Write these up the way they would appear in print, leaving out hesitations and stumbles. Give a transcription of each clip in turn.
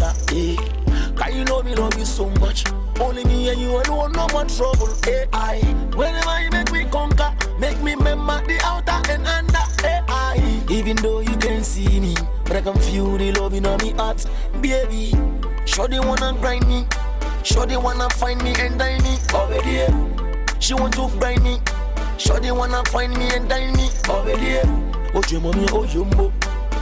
under. Can you know me love you so much? Only me and you alone, no more trouble. AI, whenever you make me conquer, make me remember the outer and under. AI, even though you can't see me, but I can feel the love in my heart, baby. Sure they wanna grind me, sure they wanna find me and dine me over there. She want to grind me, sure they wanna find me and dine me over there. Oh you mommy, oh jumbo,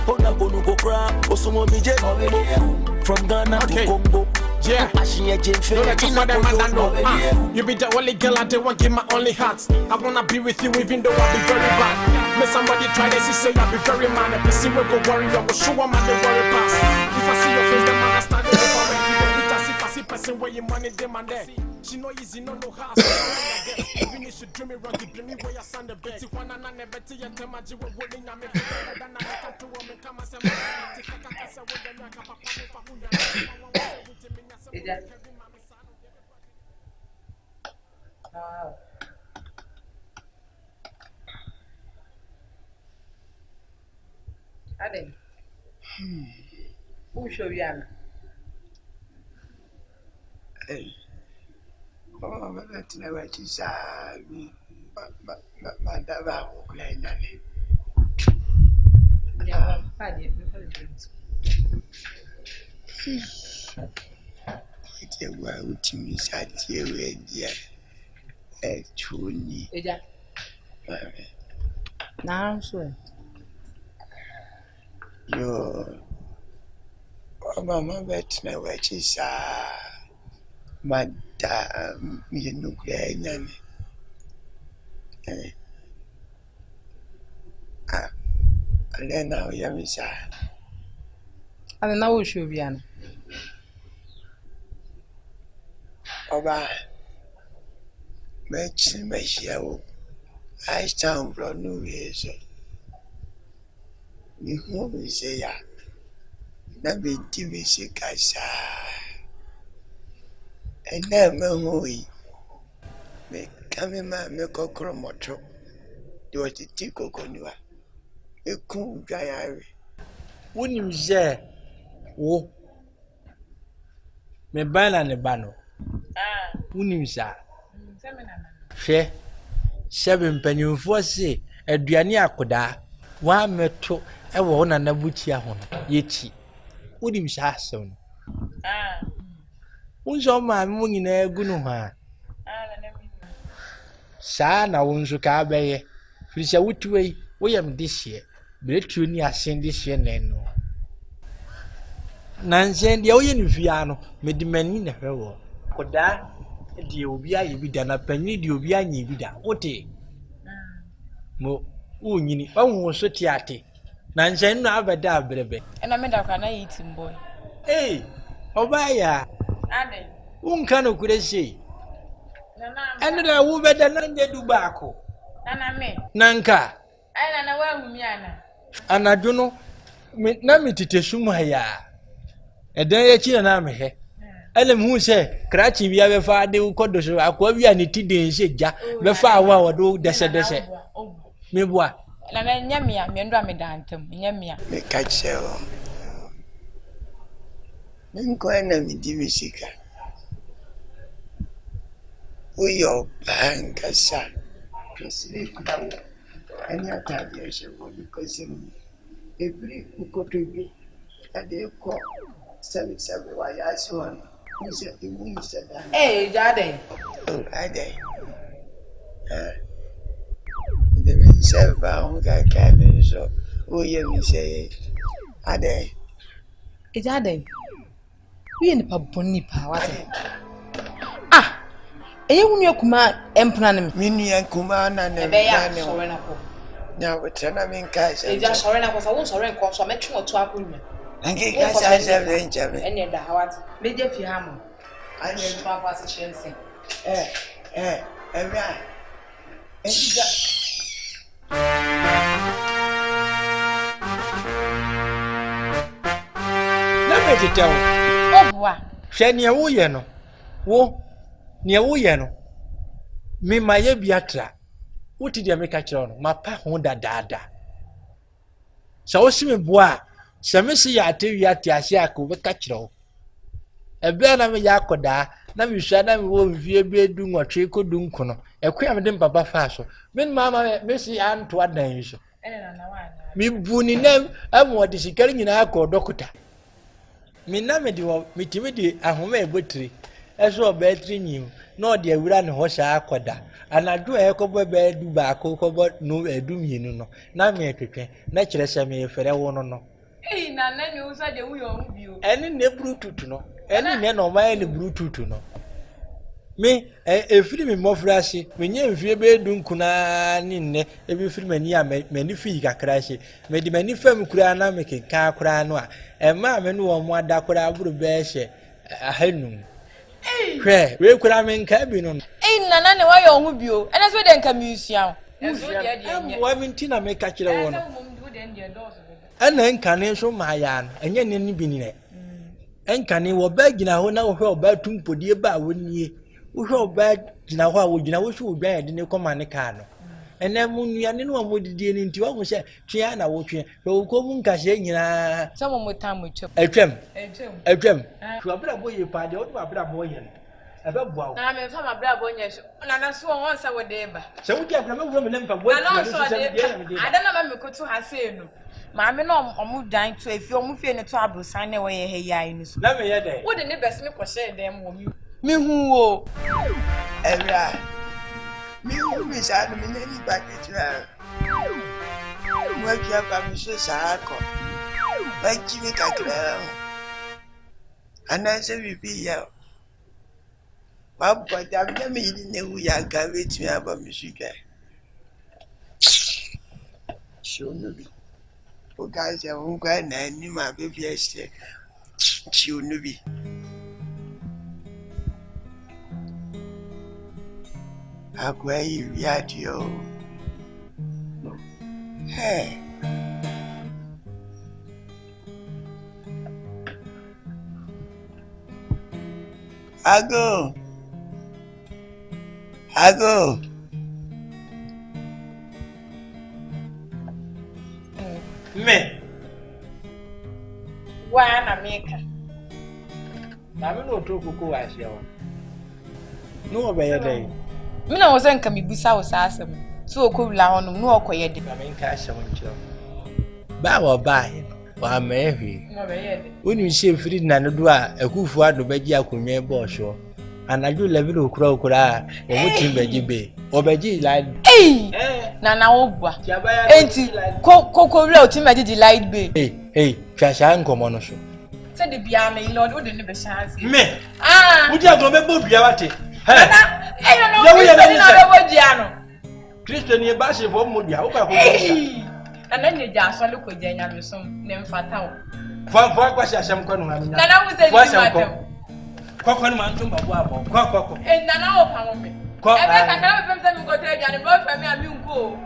oh na bono go cry, oh so mommy jet over there. From Ghana to Congo. Yeah, no, that's what I'm know. You be the only girl I don't want give my only heart. I wanna be with you even though I be very bad. May somebody try this, he say I be very mad. If you see we go worry, I go show them how they worry pass. If I see your face, then man I start to go see person where you money them and there. She know easy, no house. Even if she dream me wrong, you bring me where you stand the bed. If one and I never tell you tell my G we're willing, I'm better than I come to woman, come and say Ade. Who show you? Hey. Oh, that's never what you say. But that will Yeah, Paddy, it's a well to me, sat here with you. Actually, now I'm sure. Yo, Mama, that's never what you say. Madam, you know, Ghanaian. And then now, Yamisa. And now we should be on. Oba, let's make you. Ashtown from New Year's. You who say ya? Nabi TV Sikasa. And never movie. Make come ma make a chromoto. Do what it tickle conua. A cool dry. Wouldn't you say, oh, me ban and a bano? Wouldn't you say? She 7 penny for say, a Diania coda, 1 metro, a one and a butcher hon, yet. Wouldn't you say so? Who's all my moon in a gunuha? Sana won't you carry? Fisher would way, we am this year. But you near send this year, no. Nancy, the Oyen Viano made the men in her war. Coda, the Obia, you be done a penny, the Obia, you be done. What eh? Mo, Unini, oh, so tiati. Nancy, no, I've a dab, baby. And I made a can I eat him, boy. Eh, Obaya. Ade. Unkano could I say? And I will better than the Dubaco. Nana me. Nanka. I don't know where and I don't know. Nami to Teshumaya. A day at you and me. Ellen who say, Cratchy, we have a far de Codoso, Aquavia, and it didn't say, Ja, the far wow, do desert. Me what? And I Yamia, Mendramedantum, Yamia. Me catch you. Menquana me divisika. We your bank, son. And your time, yes, because every who could be at the call 77. Why I saw him. Who said the moon said that? Hey, Daddy. Oh, I did. The men said, "Bound, I came so." Oh, you say, I did. It's Daddy. We in the pabuni power. You kuma empranum. Mini and Kumana and Bayano. Now, what I mean, Kaiser. It's just sorry, I was also sorry, because I met you to a woman. And get us as a ranger. And then the Howard made a few hammer. I need to have a chance. Right. And she got. Let me tell you. Oh, what? Shania Uyano. Wo. Near Uyano. Me my biatra. What did you make a chron? My pa honda dada. So see me bois. Samisi ya te ya tiasiaku with catchro. ebe na me yakoda na me hwa na me wo mfie bi edu nwotwe kodu nkono ekwa me de papa fa so me mama me si anto adan so me bu ni na amode sikari nyina akọ dokota me na me de me timi de ahoma ebotire eso obetri nyi na ode awura ne ho sha akoda anadu ekobo be du ba akobo no edu mienu no na me twetwe na kire se me fere wo no no na na ni usa de wuyo hu bio eni ne bluetooth no eni ne no ma eni bluetooth no me efiri me mofrase me nye mfie be du nkuna ni nne ebi firi mani a mani fi kakra hye me di mani fam kura na me kenka kura no a ma me no wo mo ada kura aburu be hye ahanu hwe we kura me nka bi no na ne wayo hu bio ena so de nka museum wa minti na me ka kire wo no ana nkane so ma ya no enye ne ni bi ni ne enkane wo ba gina ho na wo hwe oba tumpodie ba wonie wo hwe oba gina ho a wo gina wo hwe odwan ade ne koma ne ka no ene mu nua ne no amodidie ni nti wo ho se twa na wo twa wo ko mu nka hye nyina samo motam twem atwam hwe abra boye pa de wo abra boye ebe bua na me fa abra boye so na so won sa wo de ba se wo ti abra me wo me lempa boye na so de adana ma me kotu ha se no maame no omu dan to efi omu fie ne to abrosan ne we ye he yai ni so na me ye dey wo de ne bes me ko share dem wo mi hu o Evra mi hu mi sa no me ni ba ke tira mo ki aba mi so sa ko ba ki mi ka kra ana se bi ya ba ba da mi ni ne hu ya ga we ti aba mi su ga shono bi o guys ya won kwa na ni ma be bi ese chi onubi agwa yi radio hey ago me wa na meka na me no to kuku wa hye wa no obeye dey me na wo se nka me bisa wo sa asem so okowula honom no okoye de na me nka hye won kiro ba wo ba he wa mehi no be ye de woni hye firi na no do a akufu ado bagi akonwe bo hyo anaju level okura wo mutim bagi be obeji light na wo bua enti kokowula otim bagi light be twasha nkomo no so se de bia me lord wo de ne be chance me wudi agro me bo bia wate no we na wo dia no Kristo ni ba se fo mo bia wo ka ko na ne ja so le ko je nya me so ne mfata wo fa kwa se asem kwa no ma nya na wo se ni mata kwa no ma ntum babu abo kwa na wo pa mo me ebe ka na me pem se mi go te aduane bo fa mi a mi nko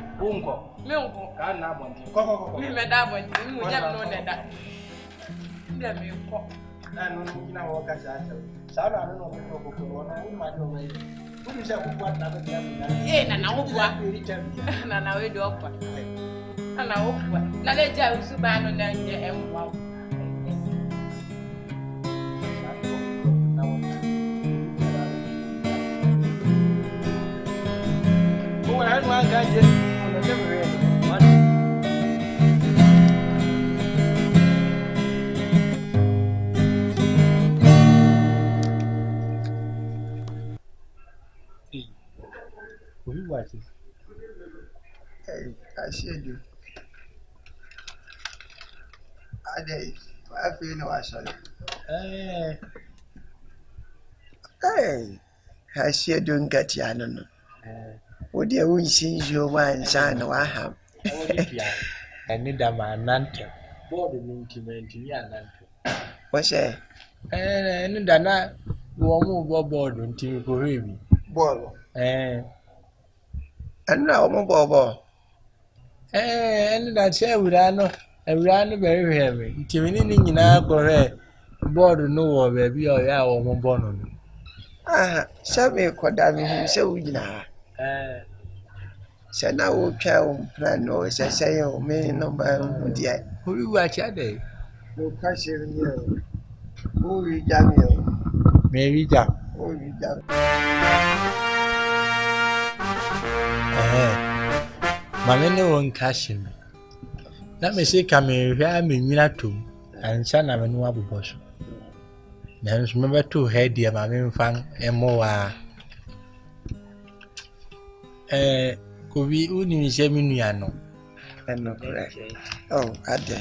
mi nko ka na bonti kwa mi me da bonti mi mo nya no ne da nde mi ko na no ni na wo ka sa sa na no ko ko na wo ma do mai woni se ko kwa na be na na wo bua na we do okwa na wo bua na le ja usu ba no na nje emwa I don't want to Who was it? Hey, Asiedu. I feel no sorry. Hey, Asiedu Nketia no. What do you see your one son or ham? I need a man nante. Board in intimate nante. What's that? And Dana will move board until you go heavy. Ball. And now, Bobo. And that's a rano very heavy. Timinin in our correct. Board no baby or ya or Mobono. Ah, Sammy Kodami himself now. So now we'll try on plan or as I say, oh, me no man, dear. Who you watch a day? No question here. Who you damn you? Maybe that. Oh, you done. Mamma no one cashing. Let me say, come here, me minatum, and son of a new boss. Then remember to head dear mamma fan and more. Could be only Seminiano. And no correct. Oh, I did.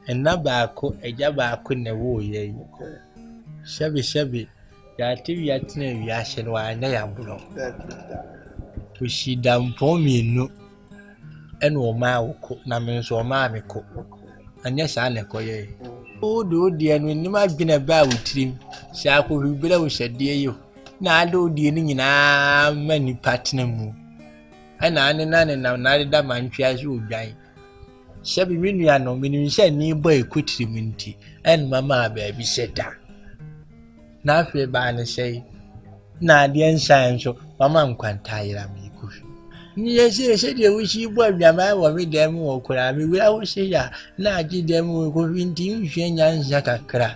And now back a jabba couldn't a woo ye. Shabby, ya TV at Navy Ashen while they are below. We see down for me no. And wo ma wo na me so ma me ko anya sa na ko ye o do die no ni ma gbina ba wo tirim sha ko hubira wo hyade ye na do die ni nyina mani partner mu ana ne na da mantwia so odwan shabi mi nua no me ni sha ni boy ko tirim nti en mama ba bi seta na fe ba ne sei na die nsan so mama nkwanta yira me ko yes, the wish boy, Yama, me dem or Kurami, without say ya, na did them with Vintin, Shenyan Zakakra.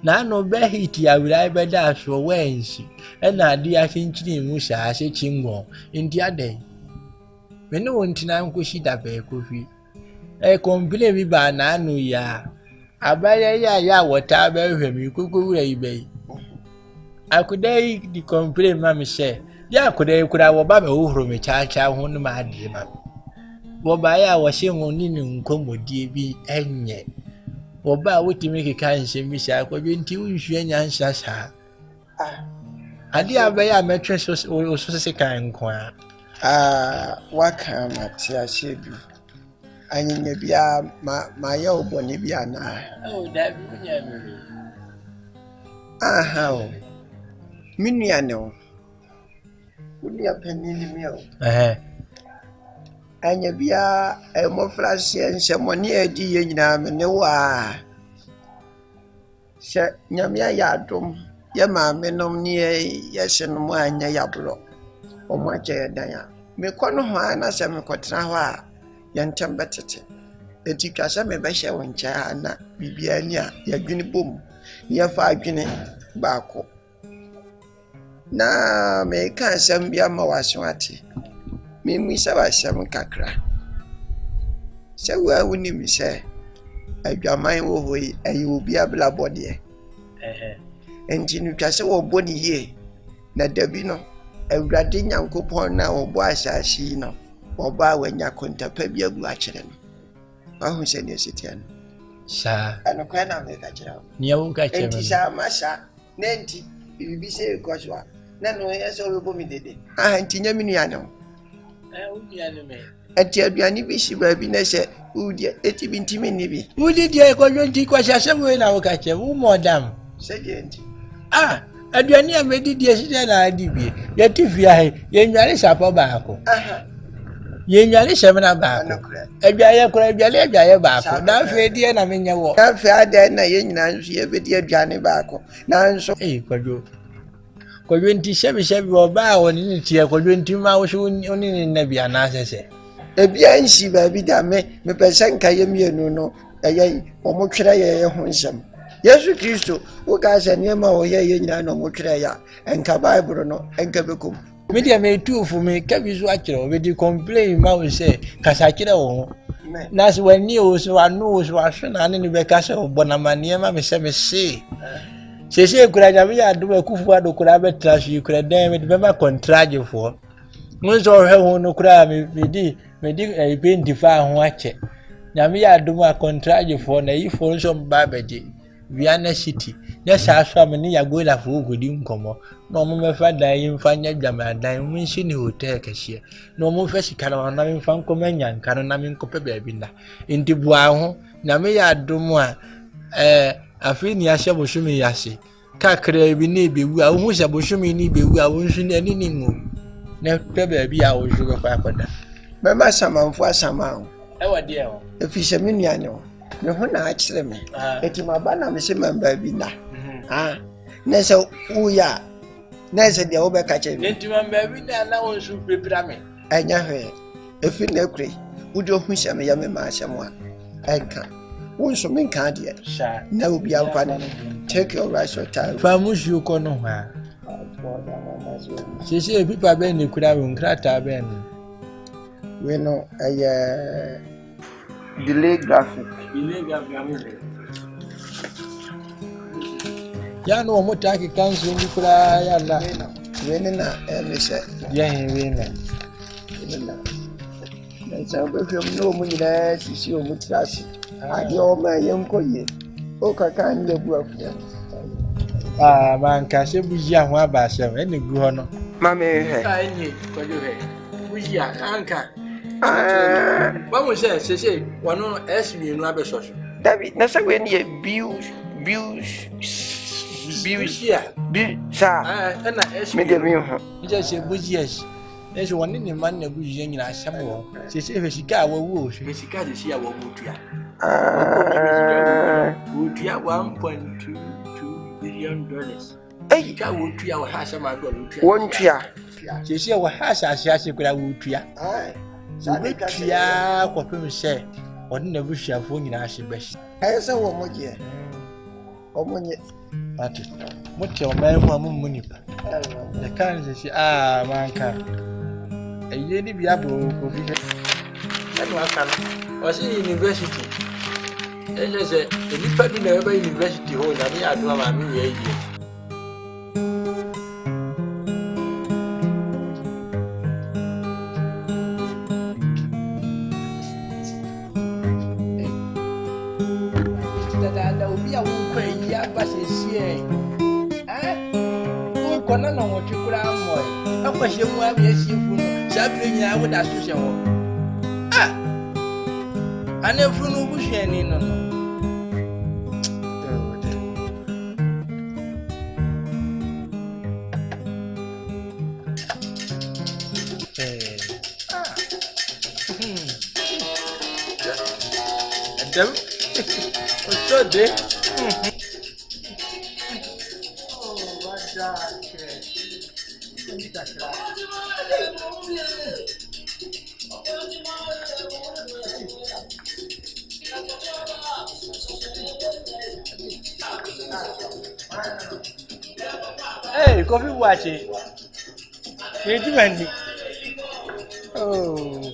Now no behit, I will I better for Wednesday, and I dear thinking Musa as a chingo in the other day. When no one time could see that bay coffee. A complain me by Nanu ya. I buy ya, whatever you could go away, bay. I could the complain, Mammy say. Ya could have Baba over me, charge out on my dear. Wobaya was saying on in combo DB and yet. Woba would make a kind of miss. I could be into Sasa. I dear by a mattress was also a kind choir. What can I say? I need be my old Bonibiana. Oh, that how? Miniano. Would you penny in the mill? And you be a more flashy and someone near Dianam and no ah. Sir, Yamia Yadrum, Yama, Menom near yes and one Yablo, or my chair Diana. Me Konohana Samicotrawa, Yantam Betty. The Ticasa may be showing China, Bibiania, Yagini boom, Ya 5 guinea barco. Na me kan sam bia ma waswati me mu saba sam kakra se wa woni mi se adwaman wo hoyi ayi obi abla bode enti nu twase wo boni ye na dabi no awurade nyankopon na wo bo asasi no wo ba wanya kontapa bi agu a kire no ba hu se ne sitian sa ana kwa na me ka kire ni wo ka kire enti sa masha nenti bibi se ko so Nano, yes, all over me did it. Ah, Tinamiano. At Tiabiani Bishi, Babiness, who did 80 minutes. Who did you go to take was somewhere now? Catch a woman, madam. Said, ah, Adriania made it yesterday. I did. Yet if you are Yanyaris up a barco. Yanyaris 7 a barco. A Jaya could have barco. Now, Freddy and I mean, you walk. I've had that Yan, she a bit of Johnny Barco. Now, so, eh, could you? Ko 27 oba woni tie ko 20 ma wo so oni na bia na asese e bia nsi ba bi da me pesen ka ye mienu no eye o mo twere ye ho nsem Yesu Kristo wo ga se ne ma wo ye nyina no mo twere ya enka Bible no enka bekom me dia me tu fu me ka bi so akire o be di complain ma wo se kasa kire wo na so wani o so anu so ahwe na ne be ka se obona mane ma me se me se Sese kura nyame ya do akufu ado kura betra hwi kura den me be ma contract fo mo so hwe ho no kura me di paint fa ho ache nyame ya do ma contract fo na yi fo so mba beje Viana City na sa so me ni ya go la fo godi nkomo no mo me fa dan yi mfa nya dwama dan mo nshi ni hotel kashie no mo fa sika na na me mfa nko manya nka no na me nko pe ba bi na enti bua ho nyame ya do mo a afi ni ahye boshumi yase kakra bi ne bewu a wo hye boshumi ni bewu a wo nsu ni ani ni ngo na pe ba bi a wo hye be kwa koda be ma samanfo asama o e wode e o efi hye me nuane o me ho na akire me eti ma ba na me se mamba bi na na se uya na se de wo be ka kire eti mamba bi na wo nsu prepare me anya hwe efi na kure wo de ho hye me ya me ma hye mo a enka One so mean can't yet. Now be out funny. Take your rice or time. Famus you can know her. She said people are bending could have been cratter ben. We know a delay graphic. Ya no more taki cancel you could I winning a said, yeah, winner. That's how we feel no money there. She's your mutrash. I know my young coye. Oh, I can't live well. Ah, man, Cassie, we are one by 7 and the guano. Mammy, I need for you. We are anchor. What was that? She said, one on ask me in rubber social. David, that's a when you Yeah, sir. And I asked me just say, yes. There's one in the man that was young in our summer. She said, she got what wood, she got to see our wood. Would you have $1.22 billion? Hey, I would to our house. One tear. She said, what has she could have wood to ya? Aye, what people say, or never shall phone in our best. I saw one more year. But what your man money? The kind say, ah, man can. A year be able to was in university. And I said, if I didn't have a university hold, I mean, I do have a new age. There will be a woman, yeah, but she's here. Eh? Who can't know what you could have more? How much you want me as you Sabine, I would associate. Ah, I never know who she any no. Them, what's so dear? Oh, what's that? Hey, Kofi Boakye. You do anything? Oh.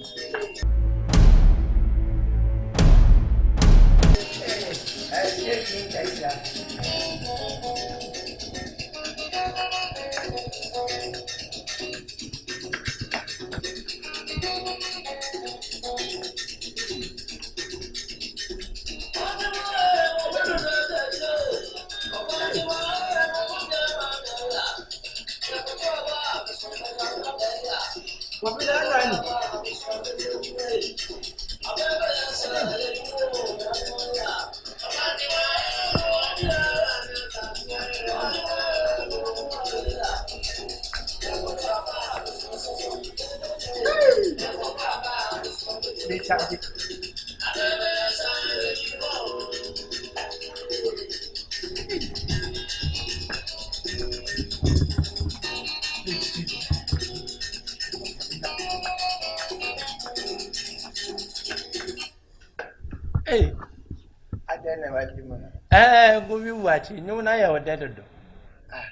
Hey, I don't know what you mean. Kofi Boakye, no, I am dead.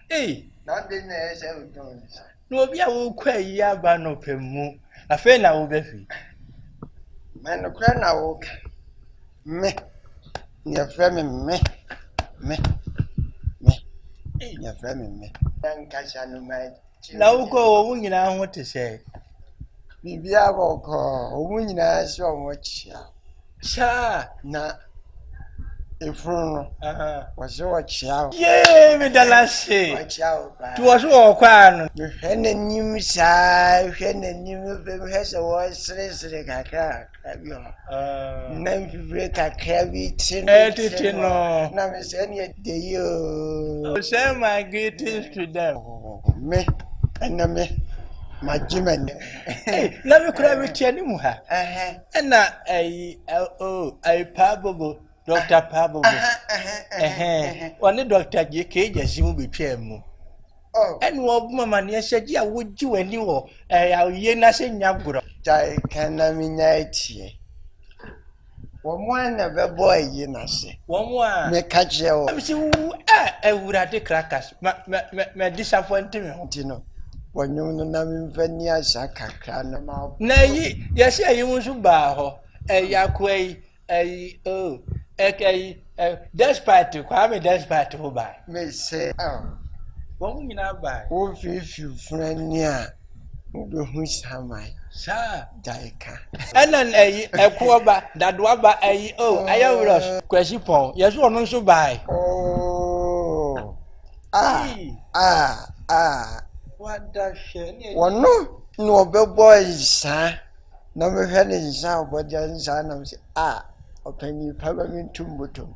Hey, Not the nurse, I would do. no, be a will quay yaba no pemu. A friend I will be free. Man, the crown I walk. Me, your friend, me, your friend, me. Then catch on my. Now go, you know what to say. Maybe I will call, when I saw much. Sha, Na, if was your child. yea, me the last say. My child, To us all, Quan. you had a new side, had a new has a voice, like a car. Name to break a cabbage, Editing, no. Now, Miss Any, the you Send my greetings to them. me and me, my Jimmy. Hey, let me cry with you, and not a palpable Dr. Palpable. One doctor, you can't just you be PM. Oh, And what mamma said, yeah, would you and you, you're nothing, Yabura. I can nominate ye. One of a boy, you know, say. One more. May catch you. I'm saying, would have the crackers. My disappointment, you know. When you know, Venia Saka clan. Nay, yes, I want to bow. A yakway, despite to Kwame despite to buy. May say, oh, what would you now buy? Oh, if you friend near, who's how my. Sir, Daika. and then a quarter that wabba a I was question pong. Yes, one also buy. Oh, What does she? One no boys, sir. No, me had in sound, but just son of open you permanent tumbutum.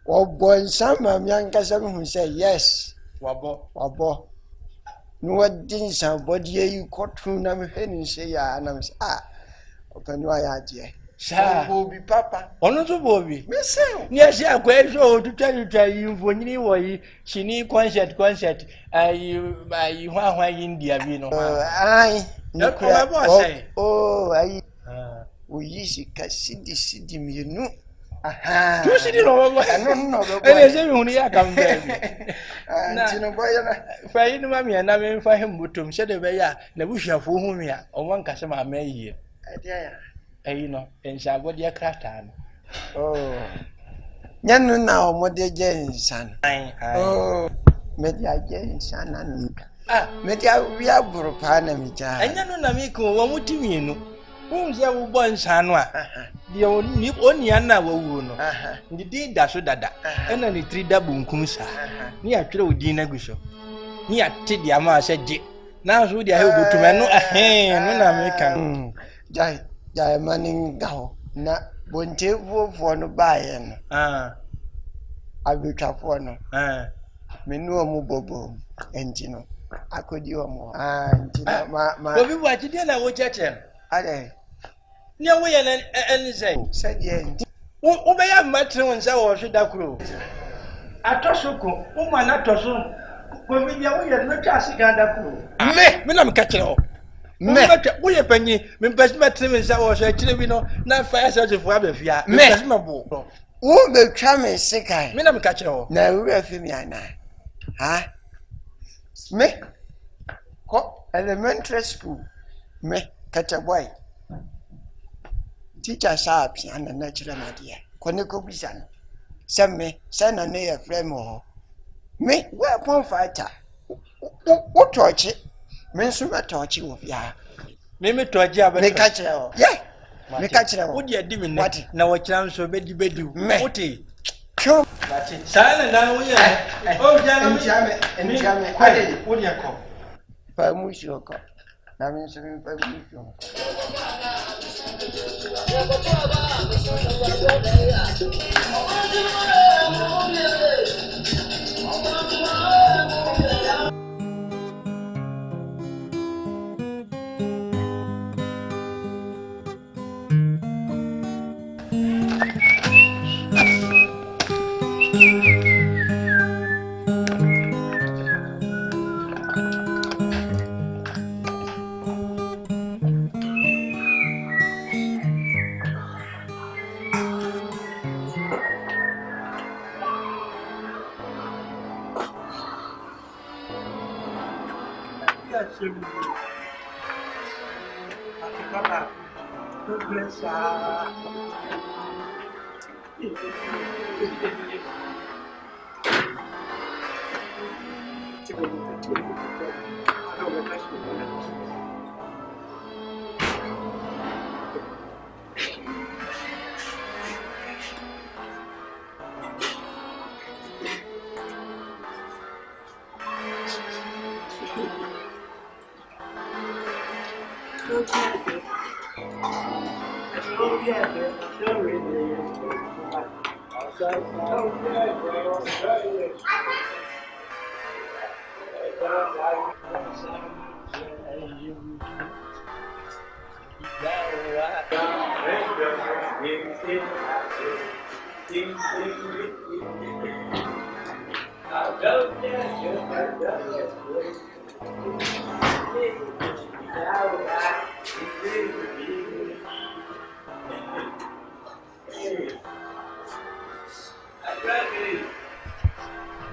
Oh, boy, some young cousin who say yes. Wabo. No, what didn't sound, but you caught through number and say, and I'm open my idea. Sir, Bobby, Papa. One to Bobby. Miss, yes, I quite sure to tell you for any she need concert. You want India, you know. I no, say. Oh, we use it, city, you know. Aha. You see, no, I don't know. Only I come there. No, mammy, and I mean for him, but to say the way the bush of whom we are, or one customer may hear. You know, and shall what your craft on. Oh, Yan now, what they James, son. Oh, Media James, son, and Media, we are Buropanamita. And Yanamico, one would you know. Who's your born son? The only Anna will know. The deed does so that, and only 3 double kumsa. Near True Dina Gusso. Near Tidiama said, now would you help to man? No, American. Jai Manning Gao, not won't take for no buying. I will tap for no. Menu Bobo, and Gino. I could you more. My what you did, I would judge him. No way and say, said yes. Obey a matter when I should have crew. I toss you, woman, not toss you. When we are not just a crew. Me, I'm catching. We are penny, me best matter when I was actually no, not fire such a father. Me, won't be charming sick. I mean, I'm catching all. Now we're familiar. Ah, me, elementary school, me, catch a boy. Teacher Sabs and a natural idea. Koneko Bisan. Send me, send a near flame or me, whereupon fighter. What torch it? Mensuma torch you, ya. Mimi to a job, me catch it. Yeah, me catch it. Would you diminish what? Now, a chance of Betty Bedu, Moti. Come, silent down here. Oh, Jamie, and Jamie, what do you call? Pamushoko. I mean, 7 Pamushoko.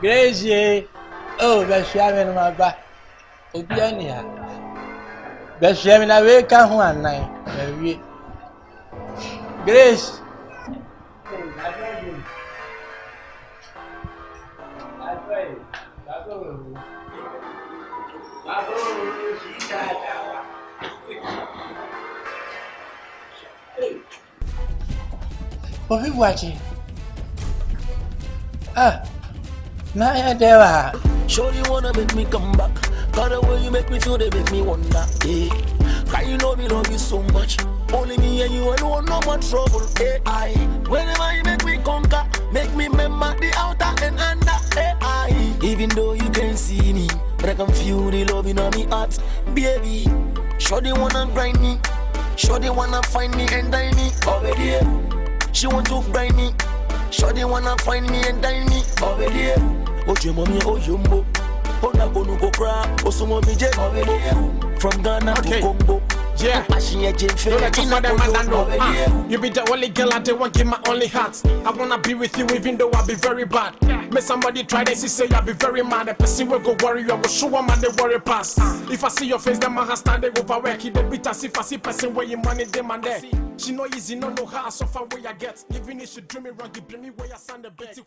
Gracie. Oh, that's sharing my back. Obiania. That's sharing away come one night. Grace. Kofi Boakye. Now you're there. Sure you wanna make me come back. Cause the way you make me feel, they make me wonder. Yeah. Cause you know me love you so much. Only me and you alone, no more trouble. AI. Whenever you make me conquer, make me remember the outer and under. AI. Even though you can't see me, but I can feel the love in me heart. Baby, sure they wanna grind me. Sure they wanna find me and die me. Over there. She want to grind me. Sure they wanna find me and die me. Over there. Oh, you mommy, oh, yumbo. Oh, na go no go cry. Oh, so mommy, J. Over there. From Ghana to Congo. Yeah, don't let you father man know. You be the only girl I want, give my only heart. I wanna be with you even though I be very bad. May somebody try this, say I be very mad. A person will go worry, I will show them and they worry pass. If I see your face, then my hand stand they overwork. He the beat as if I see person where you money them and there. She know easy, no how I suffer where I get. Even if she dream me wrong, you bring me where I stand the betty.